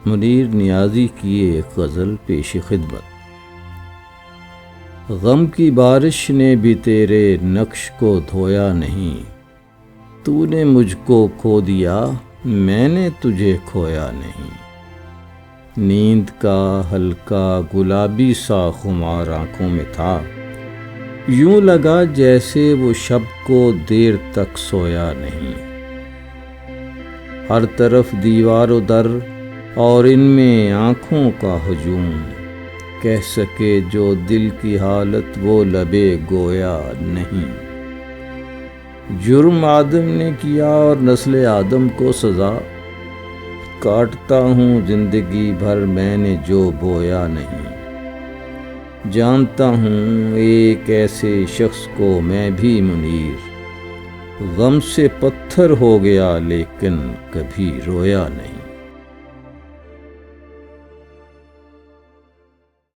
منیر نیازی کی ایک غزل پیش خدمت۔ غم کی بارش نے بھی تیرے نقش کو دھویا نہیں، تو نے مجھ کو کھو دیا میں نے تجھے کھویا نہیں۔ نیند کا ہلکا گلابی سا خمار آنکھوں میں تھا، یوں لگا جیسے وہ شب کو دیر تک سویا نہیں۔ ہر طرف دیوار و در اور ان میں آنکھوں کا ہجوم، کہہ سکے جو دل کی حالت وہ لبے گویا نہیں۔ جرم آدم نے کیا اور نسل آدم کو سزا، کاٹتا ہوں زندگی بھر میں نے جو بویا نہیں۔ جانتا ہوں ایک ایسے شخص کو میں بھی منیر، غم سے پتھر ہو گیا لیکن کبھی رویا نہیں۔